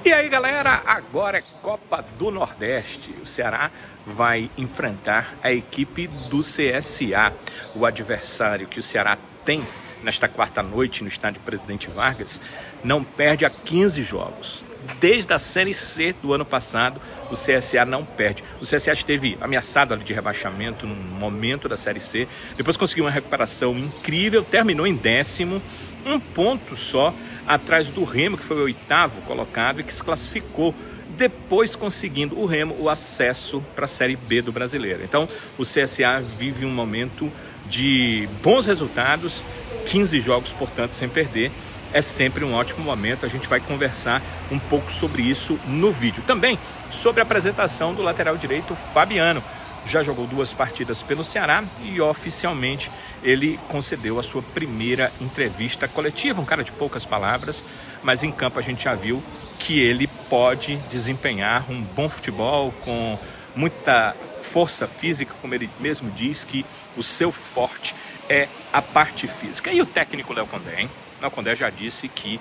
E aí galera, agora é Copa do Nordeste. O Ceará vai enfrentar a equipe do CSA. O adversário que o Ceará tem nesta quarta noite no estádio Presidente Vargas não perde há 15 jogos. Desde a Série C do ano passado, o CSA não perde. O CSA esteve ameaçado ali de rebaixamento no momento da Série C. Depois conseguiu uma recuperação incrível, terminou em 10º, um ponto só atrás do Remo, que foi o 8º colocado e que se classificou, depois conseguindo o Remo o acesso para a Série B do Brasileiro. Então o CSA vive um momento de bons resultados, 15 jogos, portanto, sem perder. É sempre um ótimo momento. A gente vai conversar um pouco sobre isso no vídeo. Também sobre a apresentação do lateral direito Fabiano. Já jogou 2 partidas pelo Ceará e oficialmente ele concedeu a sua primeira entrevista coletiva. Um cara de poucas palavras, mas em campo a gente já viu que ele pode desempenhar um bom futebol com muita força física, como ele mesmo diz, que o seu forte é a parte física. E o técnico Léo Condé, hein? Léo Condé já disse que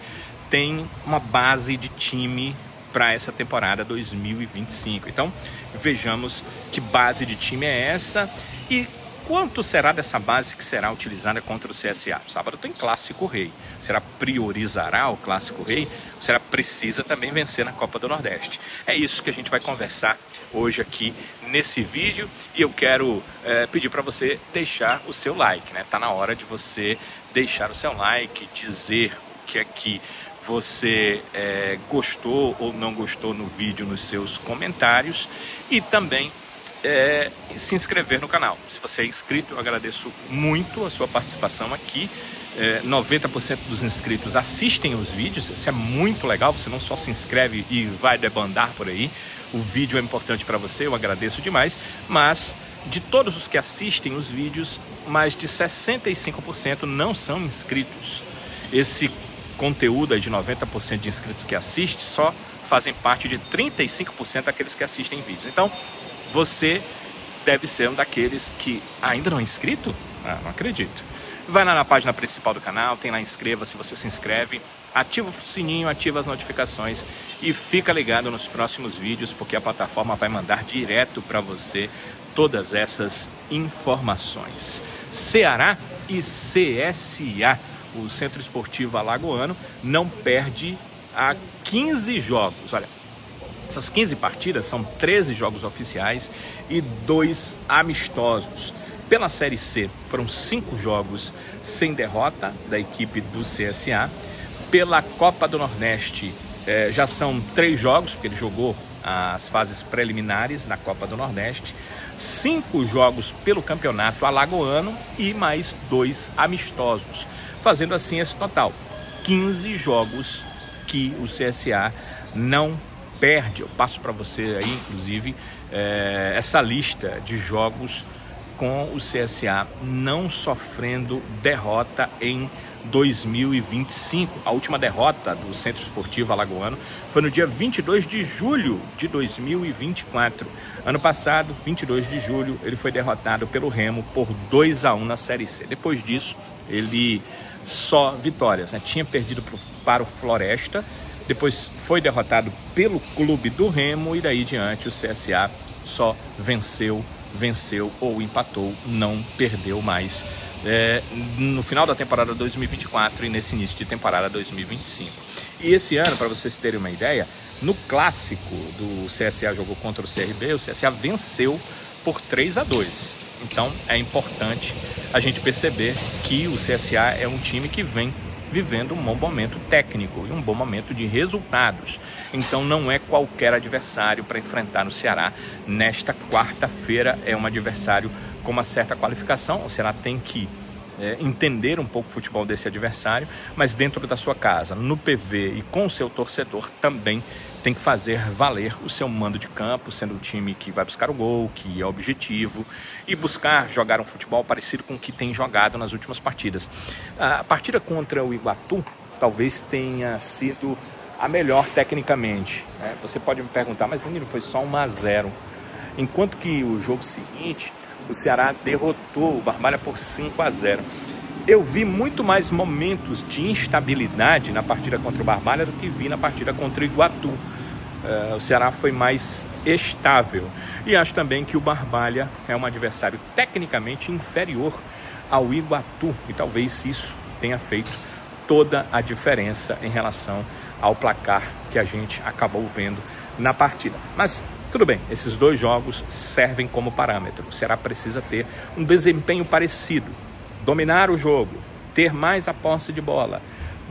tem uma base de time para essa temporada 2025. Então, vejamos que base de time é essa e quanto será dessa base que será utilizada contra o CSA. Sábado tem Clássico Rei. O Ceará priorizará o Clássico Rei? O Ceará precisa também vencer na Copa do Nordeste. É isso que a gente vai conversar hoje aqui nesse vídeo e eu quero pedir para você deixar o seu like, né? Tá na hora de você deixar o seu like, dizer o que é que você gostou ou não gostou no vídeo nos seus comentários e também se inscrever no canal. Se você é inscrito, eu agradeço muito a sua participação aqui. 90% dos inscritos assistem os vídeos, isso é muito legal. Você não só se inscreve e vai debandar por aí. O vídeo é importante para você, eu agradeço demais, mas de todos os que assistem os vídeos, mais de 65% não são inscritos. Esse conteúdo aí de 90% de inscritos que assistem só fazem parte de 35% daqueles que assistem vídeos. Então, você deve ser um daqueles que ainda não é inscrito? Não acredito. Vai lá na página principal do canal, tem lá inscreva-se, você se inscreve, ativa o sininho, ativa as notificações e fica ligado nos próximos vídeos, porque a plataforma vai mandar direto para você todas essas informações. Ceará e CSA, o Centro Esportivo Alagoano, não perde há 15 jogos. Olha, essas 15 partidas são 13 jogos oficiais e 2 amistosos. Pela Série C foram 5 jogos sem derrota da equipe do CSA. Pela Copa do Nordeste já são 3 jogos, porque ele jogou as fases preliminares na Copa do Nordeste. 5 jogos pelo Campeonato Alagoano e mais 2 amistosos. Fazendo assim esse total, 15 jogos que o CSA não perde. Eu passo para você aí, inclusive, essa lista de jogos com o CSA não sofrendo derrota em 2025. A última derrota do Centro Esportivo Alagoano foi no dia 22 de julho de 2024. Ano passado, 22 de julho, ele foi derrotado pelo Remo por 2-1 na Série C. Depois disso, ele só vitórias, né? Tinha perdido para o Floresta, depois foi derrotado pelo clube do Remo e daí diante o CSA só venceu ou empatou, não perdeu mais no final da temporada 2024 e nesse início de temporada 2025. E esse ano, para vocês terem uma ideia, no clássico do CSA jogou contra o CRB, o CSA venceu por 3-2. Então é importante a gente perceber que o CSA é um time que vem vivendo um bom momento técnico e um bom momento de resultados. Então não é qualquer adversário para enfrentar no Ceará nesta quarta-feira. É um adversário com uma certa qualificação. O Ceará tem que entender um pouco o futebol desse adversário, mas dentro da sua casa, no PV e com o seu torcedor também tem que fazer valer o seu mando de campo, sendo um time que vai buscar o gol, que é objetivo, e buscar jogar um futebol parecido com o que tem jogado nas últimas partidas. A partida contra o Iguatu talvez tenha sido a melhor tecnicamente, né? Você pode me perguntar, mas menino, foi só 1-0. Enquanto que o jogo seguinte, o Ceará derrotou o Barbalha por 5-0. eu vi muito mais momentos de instabilidade na partida contra o Barbalha do que vi na partida contra o Iguatu. O Ceará foi mais estável. E acho também que o Barbalha é um adversário tecnicamente inferior ao Iguatu. E talvez isso tenha feito toda a diferença em relação ao placar que a gente acabou vendo na partida. Mas tudo bem, esses dois jogos servem como parâmetro. O Ceará precisa ter um desempenho parecido, dominar o jogo, ter mais a posse de bola,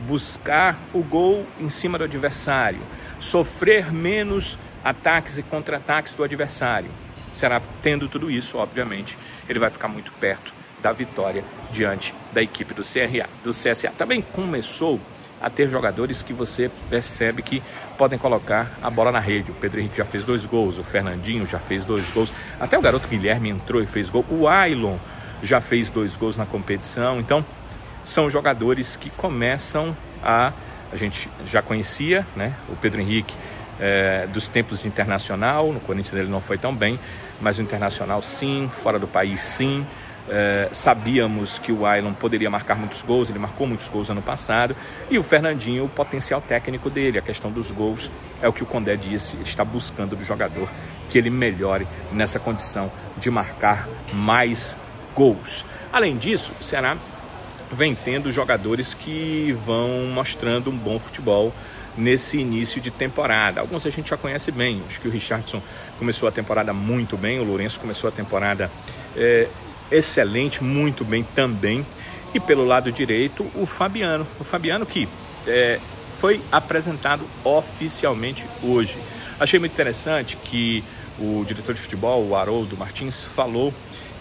buscar o gol em cima do adversário, sofrer menos ataques e contra-ataques do adversário. O Ceará, tendo tudo isso, obviamente, ele vai ficar muito perto da vitória diante da equipe do CSA. Também começou a ter jogadores que você percebe que podem colocar a bola na rede. O Pedro Henrique já fez 2 gols, o Fernandinho já fez 2 gols, até o garoto Guilherme entrou e fez gol, o Ailon já fez 2 gols na competição. Então, são jogadores que começam a gente já conhecia, né? O Pedro Henrique dos tempos de Internacional, no Corinthians ele não foi tão bem, mas no Internacional sim, fora do país sim. Sabíamos que o Ailon poderia marcar muitos gols, ele marcou muitos gols ano passado, e o Fernandinho, o potencial técnico dele, a questão dos gols, é o que o Condé disse, ele está buscando do jogador que ele melhore nessa condição de marcar mais gols. Além disso, o Ceará vem tendo jogadores que vão mostrando um bom futebol nesse início de temporada. Alguns a gente já conhece bem, acho que o Richardson começou a temporada muito bem, o Lourenço começou a temporada excelente, muito bem também. E pelo lado direito, o Fabiano que foi apresentado oficialmente hoje. Achei muito interessante que o diretor de futebol, o Haroldo Martins, falou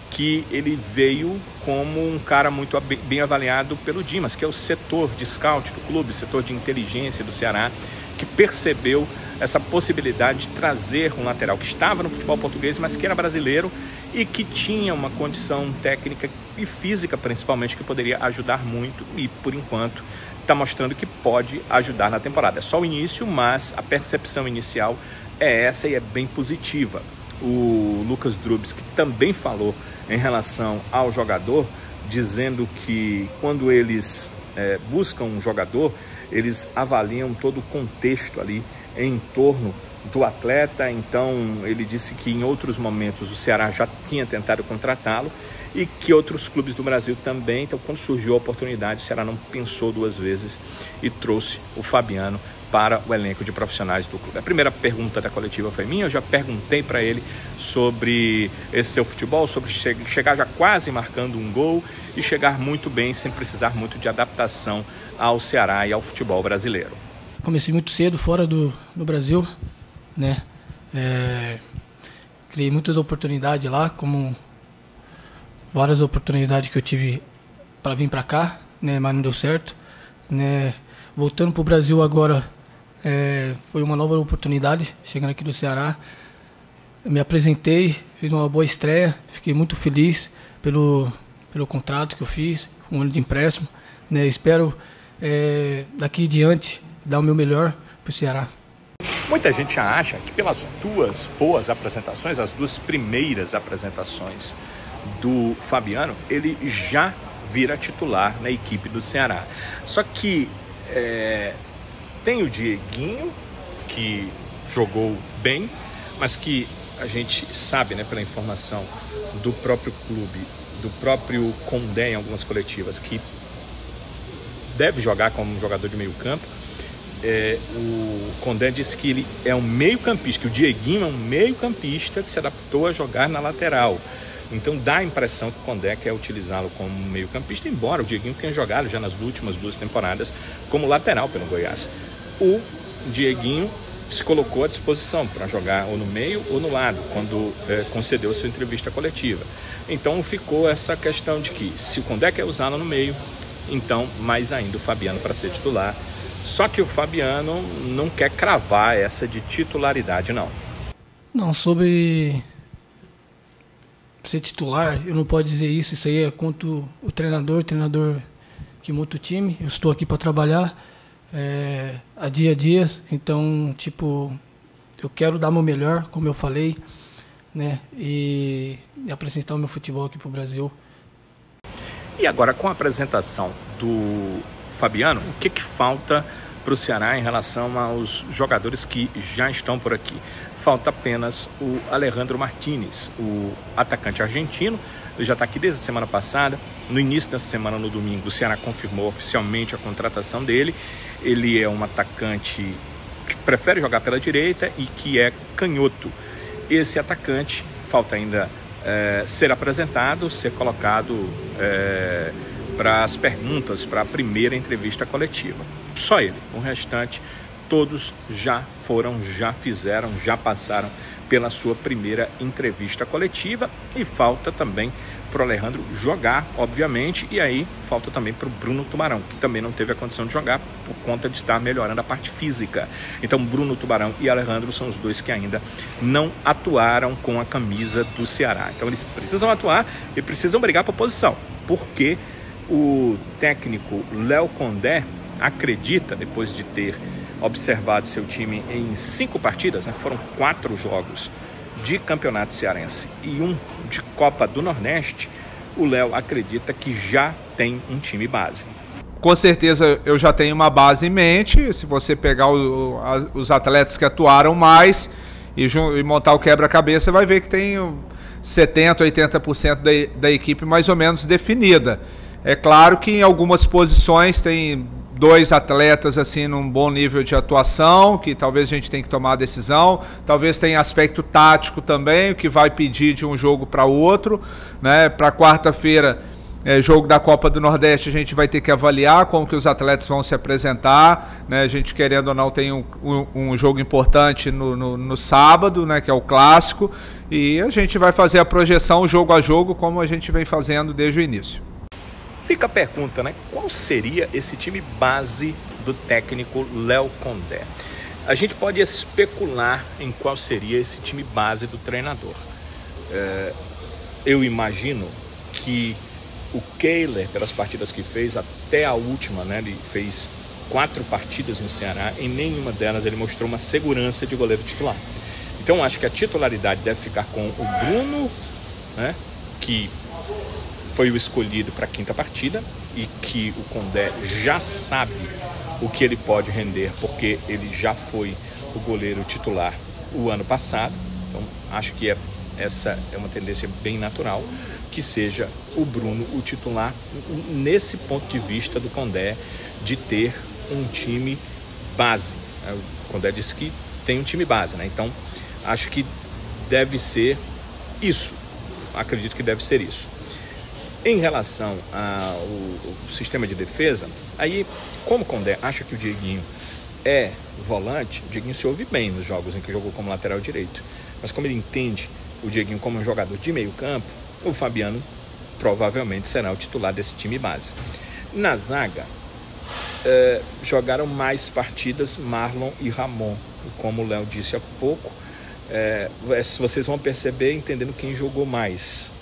que ele veio como um cara muito bem avaliado pelo Dimas, que é o setor de scout do clube, setor de inteligência do Ceará, que percebeu essa possibilidade de trazer um lateral que estava no futebol português, mas que era brasileiro e que tinha uma condição técnica e física, principalmente, que poderia ajudar muito e, por enquanto, está mostrando que pode ajudar na temporada. É só o início, mas a percepção inicial é essa e é bem positiva. O Lucas Drubs, que também falou em relação ao jogador, dizendo que quando eles buscam um jogador, eles avaliam todo o contexto ali em torno do atleta. Então ele disse que em outros momentos o Ceará já tinha tentado contratá-lo e que outros clubes do Brasil também. Então, quando surgiu a oportunidade, o Ceará não pensou 2 vezes e trouxe o Fabiano para o elenco de profissionais do clube. A primeira pergunta da coletiva foi minha, eu já perguntei para ele sobre esse seu futebol, sobre chegar já quase marcando um gol e chegar muito bem, sem precisar muito de adaptação ao Ceará e ao futebol brasileiro. Comecei muito cedo fora do Brasil, né? Criei muitas oportunidades lá, como várias oportunidades que eu tive para vir para cá, né? Mas não deu certo, né? Voltando para o Brasil agora, foi uma nova oportunidade, chegando aqui do Ceará. Eu me apresentei, fiz uma boa estreia, fiquei muito feliz pelo contrato que eu fiz, um ano de empréstimo, né? Espero daqui em diante dar o meu melhor para o Ceará. Muita gente acha que pelas 2 boas apresentações, as 2 primeiras apresentações do Fabiano, ele já vira titular na equipe do Ceará. Só que tem o Dieguinho, que jogou bem, mas que a gente sabe, né, pela informação do próprio clube, do próprio Condé em algumas coletivas, que deve jogar como um jogador de meio campo. O Condé disse que ele é um meio-campista, que o Dieguinho é um meio-campista que se adaptou a jogar na lateral. Então dá a impressão que o Condé quer utilizá-lo como meio-campista, embora o Dieguinho tenha jogado já nas últimas 2 temporadas como lateral pelo Goiás. O Dieguinho se colocou à disposição para jogar ou no meio ou no lado, quando concedeu sua entrevista coletiva. Então ficou essa questão de que, se o Condé quer usá-lo no meio, então mais ainda o Fabiano para ser titular. Só que o Fabiano não quer cravar essa de titularidade, não. Não, sobre ser titular, eu não posso dizer isso. Isso aí é contra o treinador que monta o time. Eu estou aqui para trabalhar a dia. Então, eu quero dar o meu melhor, como eu falei, né? E apresentar o meu futebol aqui para o Brasil. E agora, com a apresentação do Fabiano, o que falta para o Ceará em relação aos jogadores que já estão por aqui? Falta apenas o Alejandro Martínez, o atacante argentino. Ele já está aqui desde a semana passada. No início dessa semana, no domingo, o Ceará confirmou oficialmente a contratação dele. Ele é um atacante que prefere jogar pela direita e que é canhoto. Esse atacante falta ainda ser apresentado, ser colocado para as perguntas, para a primeira entrevista coletiva. Só ele. O restante, todos já foram, já fizeram, já passaram pela sua primeira entrevista coletiva. E falta também para o Alejandro jogar, obviamente, e aí falta também para o Bruno Tubarão, que também não teve a condição de jogar por conta de estar melhorando a parte física. Então Bruno Tubarão e Alejandro são os dois que ainda não atuaram com a camisa do Ceará. Então eles precisam atuar e precisam brigar por posição, porque o técnico Léo Condé acredita, depois de ter observado seu time em 5 partidas, né? Foram 4 jogos de campeonato cearense e 1 de Copa do Nordeste, o Léo acredita que já tem um time base. Com certeza eu já tenho uma base em mente. Se você pegar os atletas que atuaram mais e montar o quebra-cabeça, vai ver que tem 70%, 80% da equipe mais ou menos definida. É claro que em algumas posições tem 2 atletas assim num bom nível de atuação, que talvez a gente tenha que tomar a decisão. Talvez tenha aspecto tático também, o que vai pedir de um jogo para outro, né? Para quarta-feira, jogo da Copa do Nordeste, a gente vai ter que avaliar como que os atletas vão se apresentar, né? A gente, querendo ou não, tem um jogo importante no sábado, né? Que é o clássico, e a gente vai fazer a projeção jogo a jogo, como a gente vem fazendo desde o início. Fica a pergunta, né? Qual seria esse time base do técnico Léo Condé? A gente pode especular em qual seria esse time base do treinador. Eu imagino que o Kehler, pelas partidas que fez, até a última, né? Ele fez 4 partidas no Ceará, em nenhuma delas ele mostrou uma segurança de goleiro titular. Então acho que a titularidade deve ficar com o Bruno, né? Que foi o escolhido para a 5ª partida e que o Condé já sabe o que ele pode render, porque ele já foi o goleiro titular o ano passado. Então acho que essa é uma tendência bem natural, que seja o Bruno o titular, nesse ponto de vista do Condé de ter um time base. O Condé disse que tem um time base, né? Então acho que deve ser isso. Acredito que deve ser isso. Em relação ao sistema de defesa, aí, como o Condé acha que o Dieguinho é volante, o Dieguinho se ouve bem nos jogos em que jogou como lateral direito. Mas como ele entende o Dieguinho como um jogador de meio campo, o Fabiano provavelmente será o titular desse time base. Na zaga, jogaram mais partidas Marlon e Ramon, como o Léo disse há pouco. Vocês vão perceber entendendo quem jogou mais.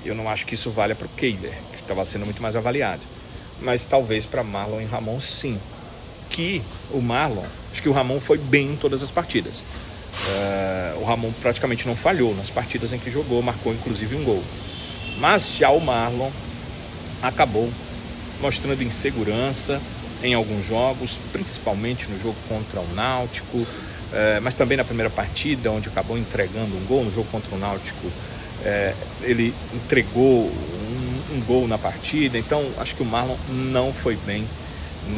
Eu não acho que isso valha para o Kehler, que estava sendo muito mais avaliado. Mas talvez para Marlon e Ramon, sim. Que o Marlon, acho que o Ramon foi bem em todas as partidas. O Ramon praticamente não falhou nas partidas em que jogou, marcou inclusive um gol. Mas já o Marlon acabou mostrando insegurança em alguns jogos, principalmente no jogo contra o Náutico, mas também na primeira partida, onde acabou entregando um gol. No jogo contra o Náutico, ele entregou um gol na partida. Então acho que o Marlon não foi bem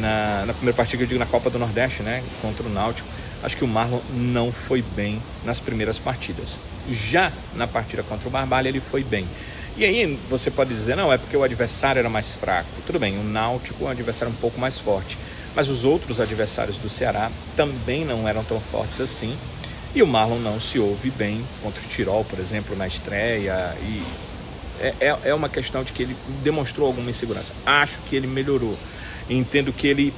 na primeira partida, eu digo na Copa do Nordeste, né, contra o Náutico. Acho que o Marlon não foi bem nas primeiras partidas. Já na partida contra o Barbalha ele foi bem. E aí você pode dizer, não, é porque o adversário era mais fraco. Tudo bem, o Náutico é um adversário um pouco mais forte, mas os outros adversários do Ceará também não eram tão fortes assim. E o Marlon não se ouve bem contra o Tirol, por exemplo, na estreia. E é uma questão de que ele demonstrou alguma insegurança. Acho que ele melhorou. Entendo que ele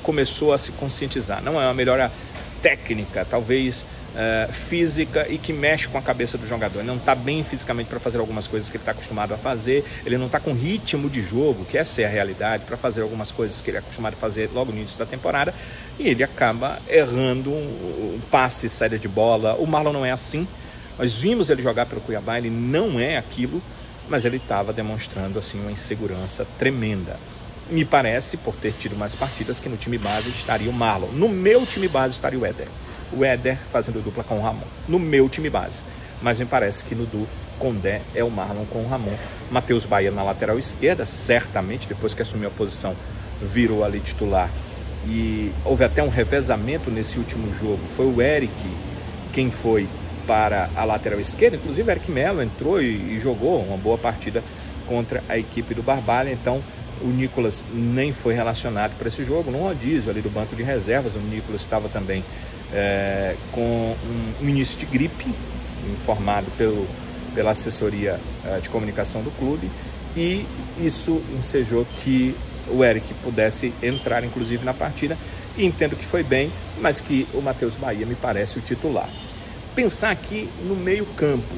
começou a se conscientizar. Não é uma melhora técnica, talvez física, e que mexe com a cabeça do jogador. Ele não está bem fisicamente para fazer algumas coisas que ele está acostumado a fazer. Ele não está com ritmo de jogo, que essa é a realidade, para fazer algumas coisas que ele é acostumado a fazer logo no início da temporada. E ele acaba errando um passe, saída de bola. O Marlon não é assim. Nós vimos ele jogar pelo Cuiabá, ele não é aquilo. mas ele estava demonstrando assim uma insegurança tremenda. Me parece, por ter tido mais partidas, que no time base estaria o Marlon. No meu time base estaria o Éder. O Éder fazendo dupla com o Ramon. No meu time base. Mas me parece que no do Condé é o Marlon com o Ramon. Matheus Bahia na lateral esquerda, certamente, depois que assumiu a posição, virou ali titular. E houve até um revezamento nesse último jogo. Foi o Eric quem foi para a lateral esquerda. Inclusive, o Eric Melo entrou e jogou uma boa partida contra a equipe do Barbalha. Então, o Nicolas nem foi relacionado para esse jogo. No rodízio ali do banco de reservas, o Nicolas estava também com um início de gripe, informado pela assessoria de comunicação do clube, e isso ensejou que o Eric pudesse entrar inclusive na partida, e entendo que foi bem, mas que o Matheus Bahia me parece o titular. Pensar aqui no meio campo,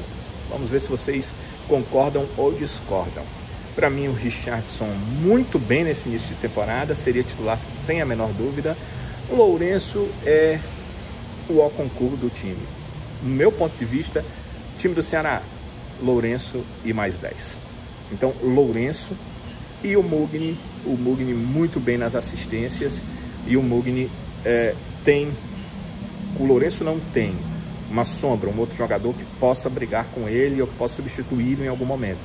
vamos ver se vocês concordam ou discordam. Para mim, o Richardson muito bem nesse início de temporada, seria titular sem a menor dúvida. O Lourenço é o ó concurso do time. No meu ponto de vista, time do Ceará, Lourenço e mais 10. Então, Lourenço e o Mugni muito bem nas assistências, e o Mugni o Lourenço não tem uma sombra, um outro jogador que possa brigar com ele ou que possa substituí-lo em algum momento.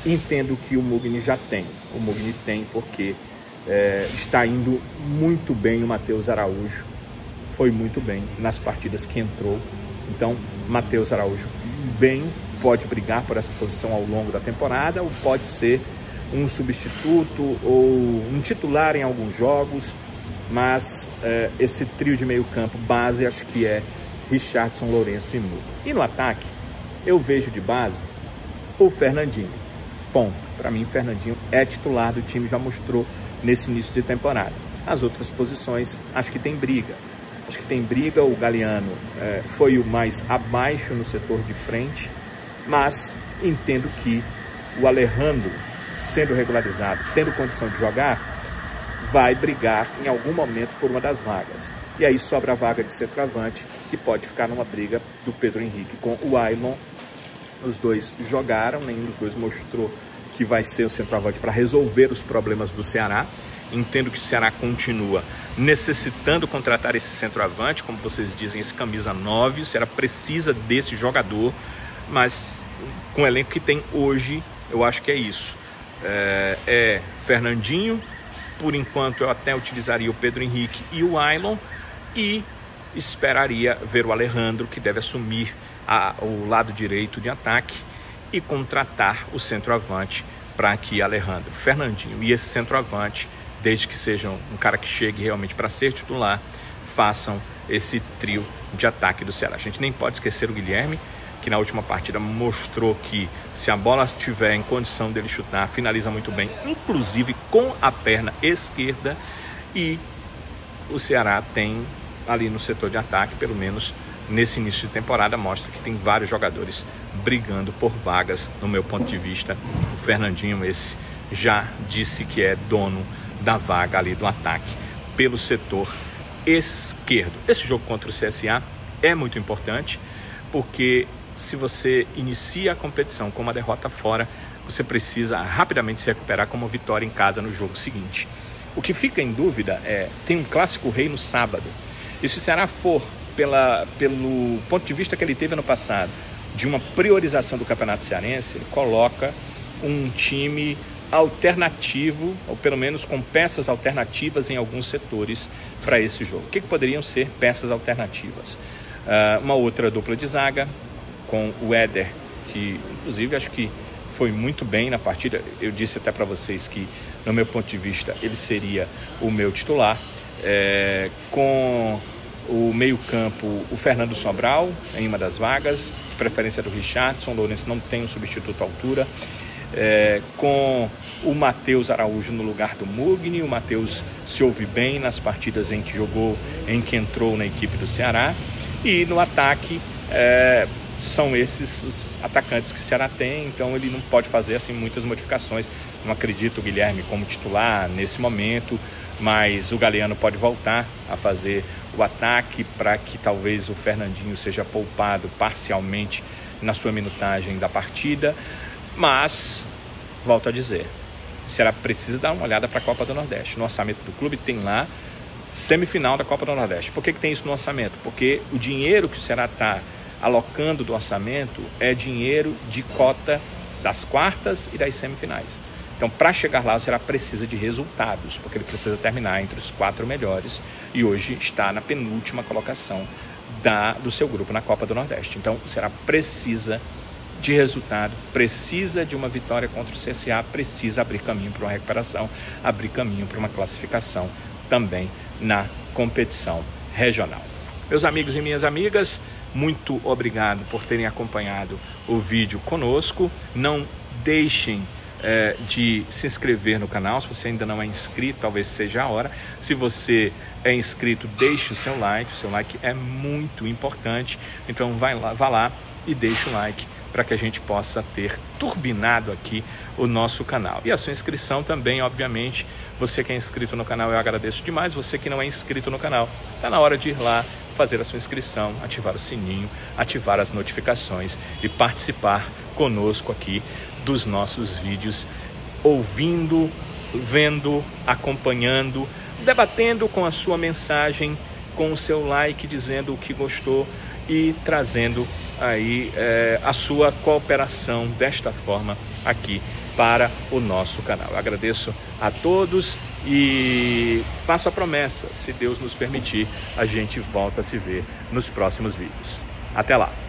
Entendo que o Mugni já tem. O Mugni tem porque está indo muito bem o Matheus Araújo. Foi muito bem nas partidas que entrou. Então, Matheus Araújo bem, pode brigar por essa posição ao longo da temporada, ou pode ser um substituto ou um titular em alguns jogos. Mas esse trio de meio campo base, acho que é Richardson, Lourenço e Mugni. E no ataque, eu vejo de base o Fernandinho. Ponto. Para mim, Fernandinho é titular do time, já mostrou nesse início de temporada. As outras posições, acho que tem briga. O Galeano foi o mais abaixo no setor de frente, mas entendo que o Alejandro, sendo regularizado, tendo condição de jogar, vai brigar em algum momento por uma das vagas. E aí sobra a vaga de centroavante, que pode ficar numa briga do Pedro Henrique com o Ailon. Os dois jogaram, nenhum dos dois mostrou que vai ser o centroavante para resolver os problemas do Ceará. Entendo que o Ceará continua necessitando contratar esse centroavante, como vocês dizem, esse camisa 9. O Ceará precisa desse jogador, mas com o elenco que tem hoje, eu acho que é isso. Fernandinho, por enquanto eu até utilizaria o Pedro Henrique e o Ailon, e esperaria ver o Alejandro, que deve assumir o lado direito de ataque, e contratar o centroavante para que Alejandro, Fernandinho e esse centroavante, desde que sejam um cara que chegue realmente para ser titular, façam esse trio de ataque do Ceará. A gente nem pode esquecer o Guilherme, que na última partida mostrou que, se a bola estiver em condição dele chutar, finaliza muito bem, inclusive com a perna esquerda. E o Ceará tem ali no setor de ataque, pelo menos nesse início de temporada, mostra que tem vários jogadores brigando por vagas. No meu ponto de vista, o Fernandinho, esse, já disse que é dono da vaga ali do ataque pelo setor esquerdo. Esse jogo contra o CSA é muito importante, porque se você inicia a competição com uma derrota fora, você precisa rapidamente se recuperar com uma vitória em casa no jogo seguinte. O que fica em dúvida tem um Clássico Rei no sábado, e se o Ceará for pelo ponto de vista que ele teve ano passado, de uma priorização do Campeonato Cearense, ele coloca um time alternativo, ou pelo menos com peças alternativas em alguns setores para esse jogo. O que poderiam ser peças alternativas? Uma outra dupla de zaga, com o Éder, que inclusive acho que foi muito bem na partida. Eu disse até para vocês que, no meu ponto de vista, ele seria o meu titular. Com o meio-campo, o Fernando Sobral em uma das vagas, de preferência do Richardson. O Lourenço não tem um substituto à altura. Com o Matheus Araújo no lugar do Mugni. O Matheus se ouve bem nas partidas em que jogou, em que entrou na equipe do Ceará. E no ataque, são esses os atacantes que o Ceará tem, então ele não pode fazer assim muitas modificações. Não acredito o Guilherme como titular nesse momento, mas o Galeano pode voltar a fazer o ataque para que talvez o Fernandinho seja poupado parcialmente na sua minutagem da partida. Mas, volto a dizer, o Ceará precisa dar uma olhada para a Copa do Nordeste. No orçamento do clube tem lá semifinal da Copa do Nordeste. Por que tem isso no orçamento? Porque o dinheiro que o Ceará está alocando do orçamento é dinheiro de cota das quartas e das semifinais. Então, para chegar lá, o Ceará precisa de resultados, porque ele precisa terminar entre os 4 melhores e hoje está na penúltima colocação do seu grupo na Copa do Nordeste. Então, o Ceará precisa de resultado, precisa de uma vitória contra o CSA, precisa abrir caminho para uma recuperação, abrir caminho para uma classificação também na competição regional. Meus amigos e minhas amigas, muito obrigado por terem acompanhado o vídeo conosco. Não deixem de se inscrever no canal. Se você ainda não é inscrito, talvez seja a hora. Se você é inscrito, deixe o seu like é muito importante. Então vá lá e deixe o like para que a gente possa ter turbinado aqui o nosso canal. E a sua inscrição também, obviamente. Você que é inscrito no canal, eu agradeço demais. Você que não é inscrito no canal, está na hora de ir lá, fazer a sua inscrição, ativar o sininho, ativar as notificações e participar conosco aqui dos nossos vídeos, ouvindo, vendo, acompanhando, debatendo com a sua mensagem, com o seu like, dizendo o que gostou e trazendo aí a sua cooperação desta forma aqui para o nosso canal. Eu agradeço a todos e faço a promessa, se Deus nos permitir, a gente volta a se ver nos próximos vídeos. Até lá!